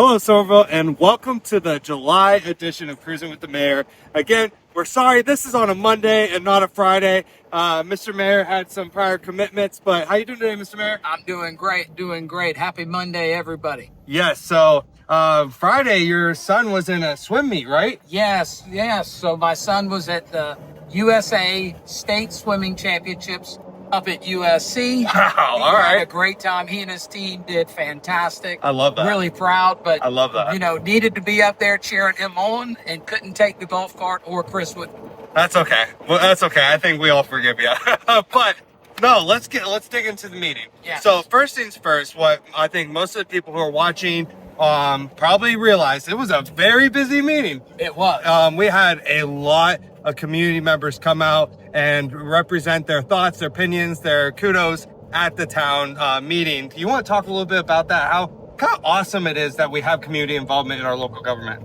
Hello, Somerville, and welcome to the July edition of Cruising with the Mayor. Again, we're sorry this is on a Monday and not a Friday. Mr. Mayor had some prior commitments, but how you doing today, Mr. Mayor? I'm doing great. Happy Monday, everybody. Yes, so Friday your son was in a swim meet, right? Yes. So my son was at the USA State Swimming Championships up at USC. Wow, all Had a right. great time. He and his team did fantastic. I love that. Really proud, but I love that. needed to be up there cheering him on and couldn't take the golf cart or Chris with me. That's okay. Well, that's okay. I think we all forgive you. But no, let's dig into the meeting. Yes. So first things first, what I think most of the people who are watching probably realized, it was a very busy meeting. It was. We had a lot of community members come out and represent their thoughts, their opinions, their kudos at the town meeting. Do you want to talk a little bit about that? How kind of awesome it is that we have community involvement in our local government.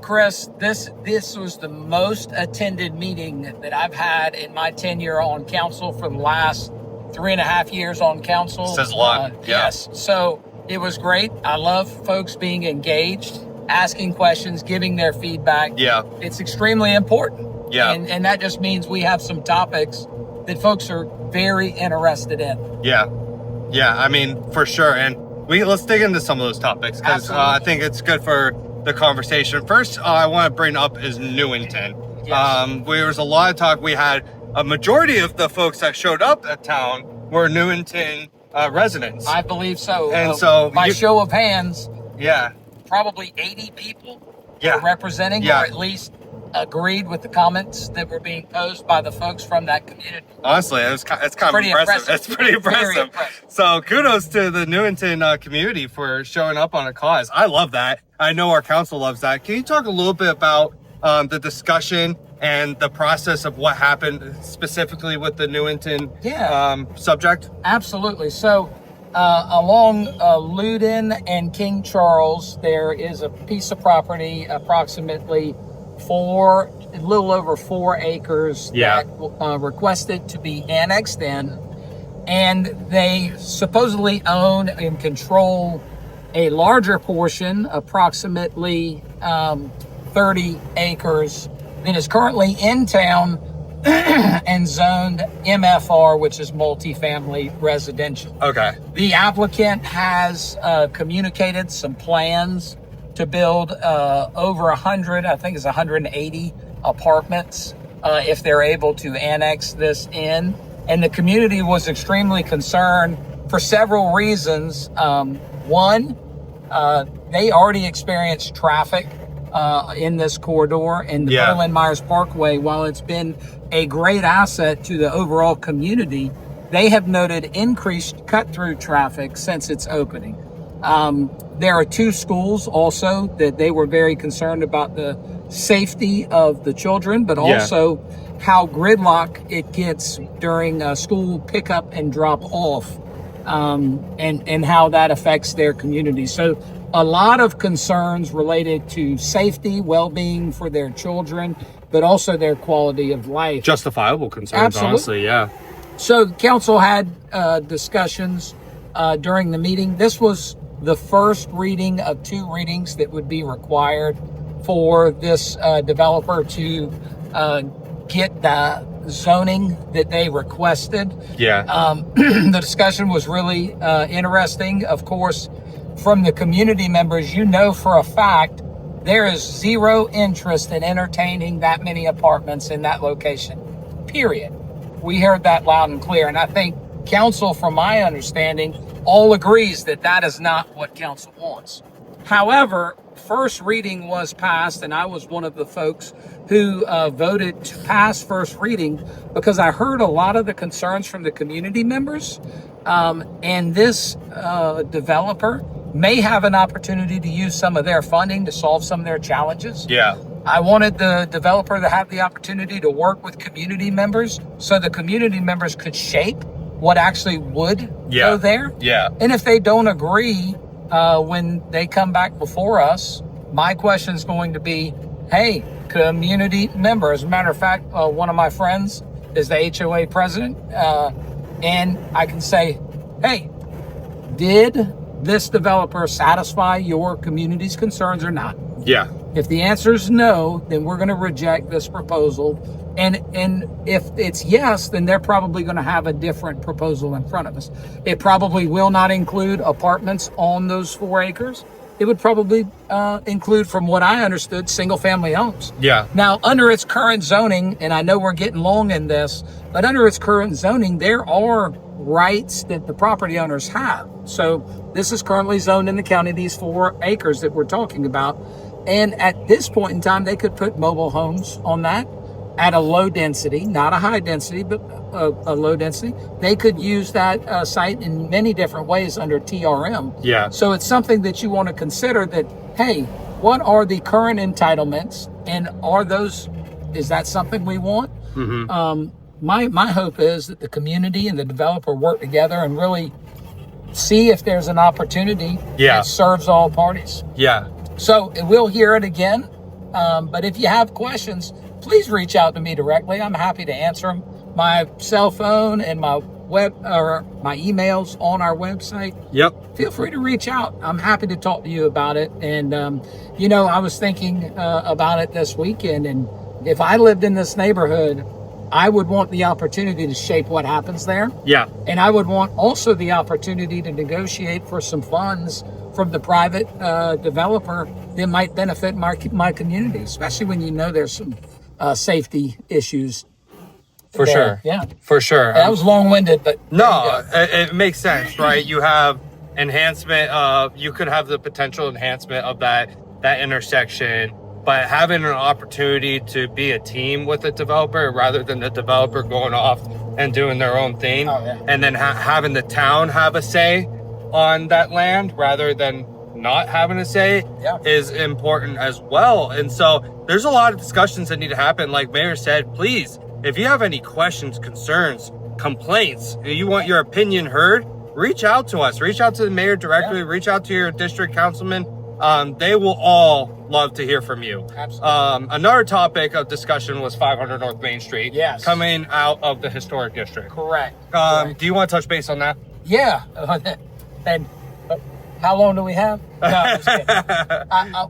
Chris, this was the most attended meeting that I've had in my tenure on council for the last 3.5 years on council. Says a lot. Yeah. Yes. So it was great. I love folks being engaged, asking questions, giving their feedback. Yeah. It's extremely important. Yeah. And that just means we have some topics that folks are very interested in. Yeah. I mean, for sure. And let's dig into some of those topics because I think it's good for the conversation. First, I want to bring up is Newington. Yes. There was a lot of talk. We had a majority of the folks that showed up at town were Newington residents. I believe so. And so by show of hands, yeah, probably 80 people Yeah. were representing, Yeah. or at least agreed with the comments that were being posed by the folks from that community. honestly, it's kind of Pretty impressive. impressive. It's pretty Very impressive. impressive. So kudos to the Newington community for showing up on a cause. I love that. I know our council loves that. Can you talk a little bit about the discussion and the process of what happened specifically with the Newington subject? Absolutely. So along Loudon and King Charles, there is a piece of property, approximately a little over 4 acres that requested to be annexed in, and they supposedly own and control a larger portion, approximately 30 acres, that is currently in town and zoned MFR, which is multifamily residential. Okay. The applicant has communicated some plans to build over 100, I think it's 180 apartments if they're able to annex this in. And the community was extremely concerned for several reasons. One, they already experienced traffic in this corridor, and the Berlin Myers Parkway, while it's been a great asset to the overall community, they have noted increased cut-through traffic since its opening. There are 2 schools also that they were very concerned about the safety of the children, but also how gridlock it gets during school pickup and drop off, and how that affects their community. So a lot of concerns related to safety, well-being for their children, but also their quality of life. Justifiable concerns, Absolutely. honestly, yeah. So the council had discussions during the meeting. This was the first reading of 2 readings that would be required for this developer to get the zoning that they requested. The discussion was really interesting. Of course, from the community members, for a fact there is zero interest in entertaining that many apartments in that location, period. We heard that loud and clear, and I think council, from my understanding, all agrees that that is not what council wants. However, first reading was passed, and I was one of the folks who voted to pass first reading because I heard a lot of the concerns from the community members, and this developer may have an opportunity to use some of their funding to solve some of their challenges. I wanted the developer to have the opportunity to work with community members so the community members could shape what actually would go there. And if they don't agree, when they come back before us, my question is going to be, hey, community member. As a matter of fact, one of my friends is the HOA president, and I can say, hey, did this developer satisfy your community's concerns or not? Yeah. If the answer is no, then we're going to reject this proposal. And if it's yes, then they're probably going to have a different proposal in front of us. It probably will not include apartments on those 4 acres. It would probably include, from what I understood, single family homes. Yeah. Now, under its current zoning, and I know we're getting long in this, but under its current zoning, there are rights that the property owners have. So this is currently zoned in the county, these 4 acres that we're talking about. And at this point in time, they could put mobile homes on that at a low density, not a high density, but a low density. They could use that site in many different ways under TRM. Yeah. So it's something that you want to consider that, hey, what are the current entitlements, and is that something we want? Mm-hmm. My hope is that the community and the developer work together and really see if there's an opportunity that serves all parties. Yeah. So we'll hear it again. But if you have questions, please reach out to me directly. I'm happy to answer them. My cell phone and my my emails on our website. Yep. Feel free to reach out. I'm happy to talk to you about it. And, I was thinking about it this weekend. And if I lived in this neighborhood, I would want the opportunity to shape what happens there. Yeah. And I would want also the opportunity to negotiate for some funds from the private developer that might benefit my community, especially when there's some safety issues. For there. sure. Yeah. For sure. That was long-winded, but... No, it makes sense, right? You have enhancement you could have the potential enhancement of that intersection, but having an opportunity to be a team with a developer rather than the developer going off and doing their own thing, and then having the town have a say on that land rather than not having a say is important as well. And so there's a lot of discussions that need to happen. Like Mayor said, please, if you have any questions, concerns, complaints, you want your opinion heard, reach out to us. Reach out to the mayor directly. Reach out to your district councilman. They will all love to hear from you. Absolutely. Another topic of discussion was 500 North Main Street. Yes. Coming out of the historic district. Correct. Do you want to touch base on that? Yeah. And how long do we have? No, just kidding.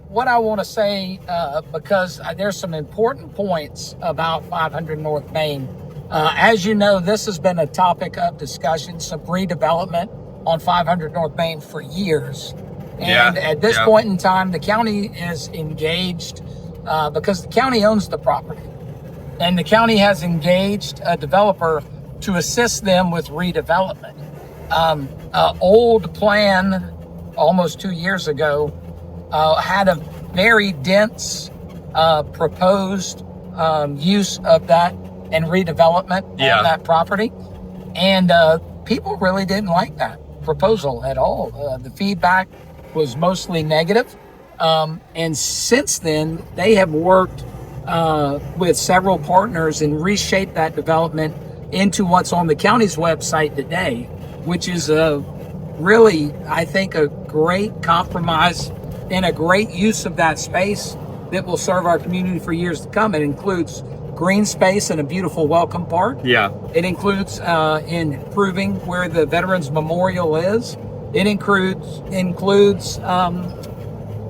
What I want to say, because there's some important points about 500 North Main. As you know, this has been a topic of discussion, some redevelopment on 500 North Main for years. And at this point in time, the county is engaged because the county owns the property. And the county has engaged a developer to assist them with redevelopment. Old plan almost 2 years ago had a very dense proposed use of that and redevelopment on that property. And people really didn't like that proposal at all. The feedback was mostly negative. And since then, they have worked with several partners and reshaped that development into what's on the county's website today, which is really, I think, a great compromise and a great use of that space that will serve our community for years to come. It includes green space and a beautiful welcome park. Yeah. It includes improving where the Veterans Memorial is. It includes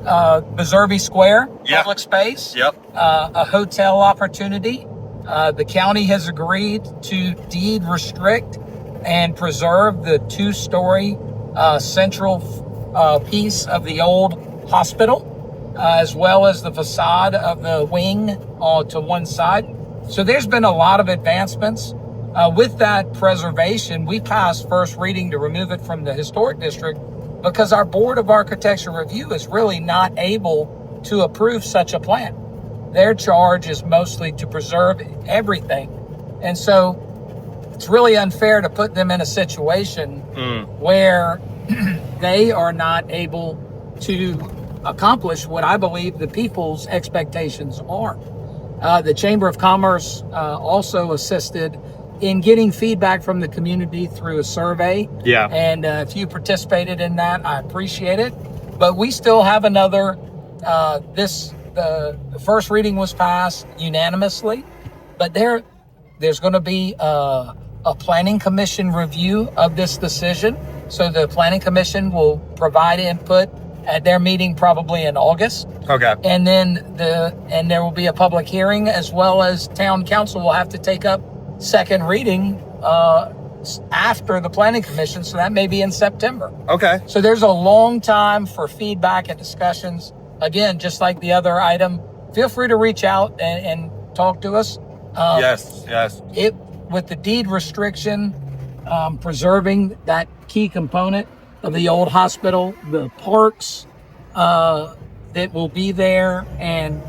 Meservey Square, public space. Yep. A hotel opportunity. The county has agreed to deed restrict and preserve the 2-story central piece of the old hospital, as well as the facade of the wing to one side. So there's been a lot of advancements. With that preservation, we passed first reading to remove it from the historic district because our Board of Architecture Review is really not able to approve such a plan. Their charge is mostly to preserve everything. And so it's really unfair to put them in a situation where they are not able to accomplish what I believe the people's expectations are. The Chamber of Commerce also assisted in getting feedback from the community through a survey. Yeah. And if you participated in that, I appreciate it. But we still have another, the first reading was passed unanimously, but there's going to be a planning commission review of this decision. So the planning commission will provide input at their meeting probably in August. Okay. And then there will be a public hearing, as well as town council will have to take up second reading after the planning commission. So that may be in September. Okay. So there's a long time for feedback and discussions. Again, just like the other item, feel free to reach out and talk to us. Yes. With the deed restriction, preserving that key component of the old hospital, the parks that will be there, and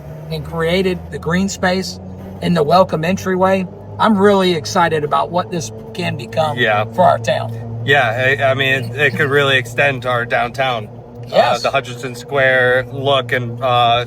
created the green space and the welcome entryway. I'm really excited about what this can become for our town. Yeah, I mean, it could really extend our downtown. Yes. The Hutchinson Square look and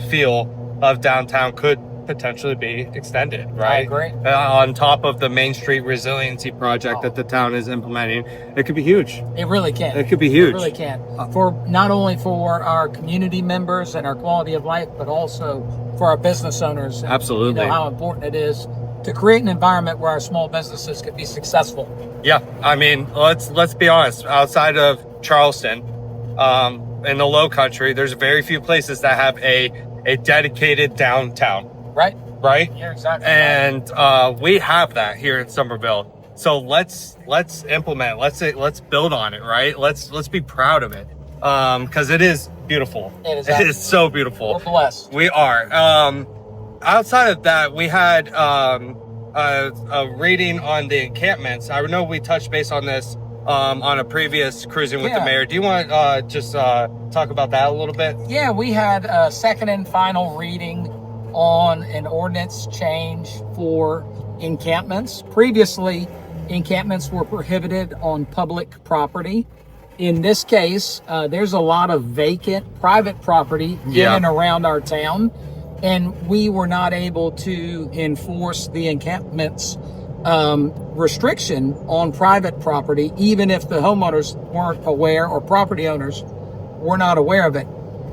feel of downtown could potentially be extended, right? I agree. On top of the Main Street Resiliency Project that the town is implementing, it could be huge. It really can. It could be huge. It really can. For not only for our community members and our quality of life, but also for our business owners. Absolutely. You know how important it is to create an environment where our small businesses can be successful. Yeah, I mean, let's be honest. Outside of Charleston, in the Low Country, there's very few places that have a dedicated downtown. Right? Yeah, exactly. And we have that here in Somerville. So let's implement. Let's build on it. Right? Let's be proud of it. Because it is beautiful. It is so beautiful. We're blessed. We are. Outside of that, we had a reading on the encampments. I know we touched base on this on a previous Cruising with the Mayor. Do you want to just talk about that a little bit? Yeah, we had a second and final reading on an ordinance change for encampments. Previously, encampments were prohibited on public property. In this case, there's a lot of vacant private property in and around our town, and we were not able to enforce the encampments restriction on private property, even if the homeowners weren't aware or property owners were not aware of it.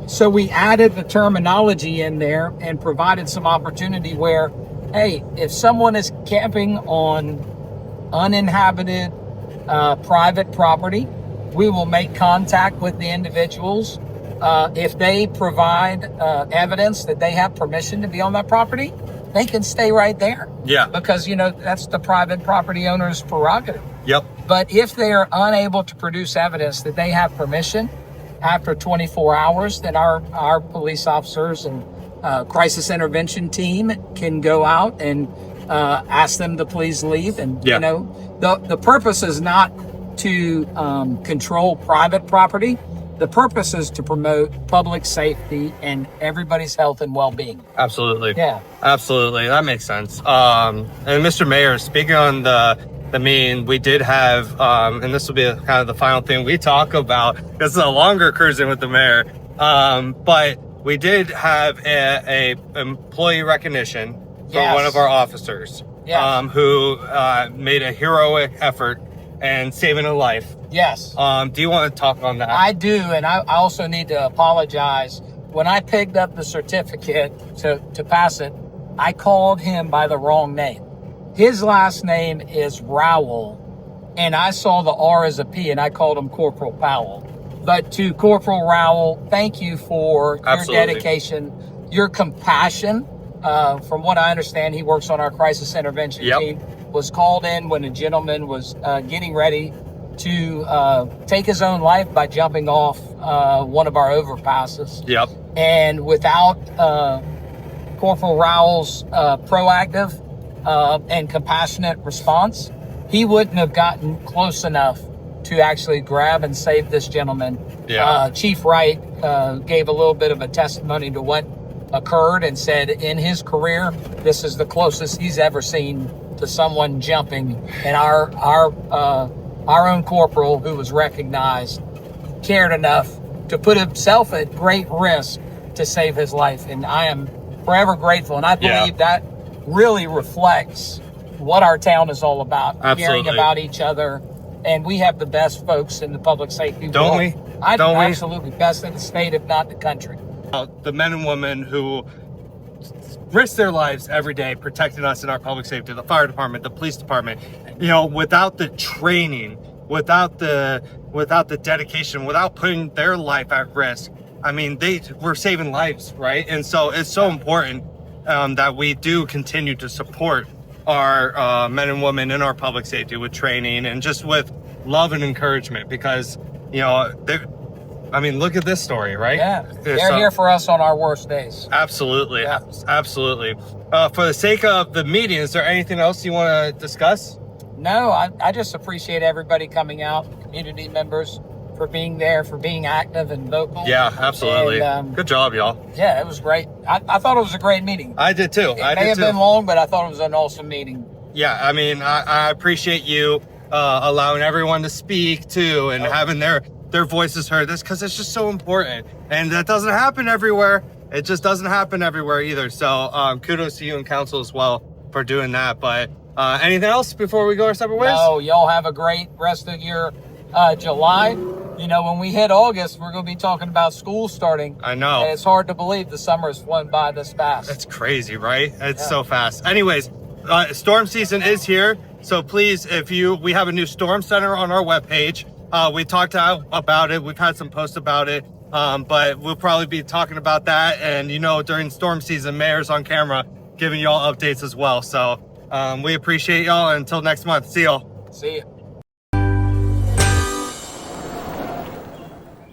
So we added the terminology in there and provided some opportunity where, hey, if someone is camping on uninhabited private property, we will make contact with the individuals. If they provide evidence that they have permission to be on that property, they can stay right there. Yeah. Because, that's the private property owner's prerogative. Yep. But if they are unable to produce evidence that they have permission after 24 hours, then our police officers and crisis intervention team can go out and ask them to please leave. And, the purpose is not to control private property. The purpose is to promote public safety and everybody's health and well-being. Absolutely. Yeah. Absolutely. That makes sense. And Mr. Mayor, speaking on the meeting, we did have, and this will be kind of the final thing we talk about. This is a longer Cruising with the Mayor. But we did have a employee recognition for one of our officers who made a heroic effort and saving a life. Yes. Do you want to talk on that? I do, and I also need to apologize. When I picked up the certificate to pass it, I called him by the wrong name. His last name is Rowell, and I saw the R as a P, and I called him Corporal Powell. But to Corporal Rowell, thank you for your dedication, your compassion. From what I understand, he works on our crisis intervention team. Was called in when a gentleman was getting ready to take his own life by jumping off one of our overpasses. Yep. And without Corporal Rowell's proactive and compassionate response, he wouldn't have gotten close enough to actually grab and save this gentleman. Yeah. Chief Wright gave a little bit of a testimony to what occurred and said in his career, this is the closest he's ever seen to someone jumping. And our own corporal, who was recognized, cared enough to put himself at great risk to save his life. And I am forever grateful. And I believe that really reflects what our town is all about. Caring about each other. And we have the best folks in the public safety world. Don't we? Absolutely. Best in the state, if not the country. The men and women who risk their lives every day protecting us in our public safety, the fire department, the police department, without the training, without the dedication, without putting their life at risk, I mean, we're saving lives, right? And so it's so important that we do continue to support our men and women in our public safety with training and just with love and encouragement, because, you know, I mean, look at this story, right? Yeah, they're here for us on our worst days. Absolutely, Yeah. absolutely. For the sake of the meeting, is there anything else you want to discuss? No, I just appreciate everybody coming out, community members, for being there, for being active and vocal. Yeah, absolutely. And, good job, y'all. Yeah, it was great. I thought it was a great meeting. I did too. It may have been long, but I thought it was an awesome meeting. Yeah, I mean, I appreciate you allowing everyone to speak too, and having their voices heard. This because it's just so important, and that doesn't happen everywhere. It just doesn't happen everywhere either. So kudos to you and council as well for doing that. But anything else before we go our separate ways? No, y'all have a great rest of your July. You know, when we hit August, we're going to be talking about school starting. I know. And it's hard to believe the summer has flown by this fast. It's crazy, right? It's so fast. Anyways, storm season is here. So please, we have a new storm center on our webpage. We talked about it. We've had some posts about it. But we'll probably be talking about that. And, you know, during storm season, Mayor's on camera giving y'all updates as well. So we appreciate y'all. Until next month. See y'all. See you.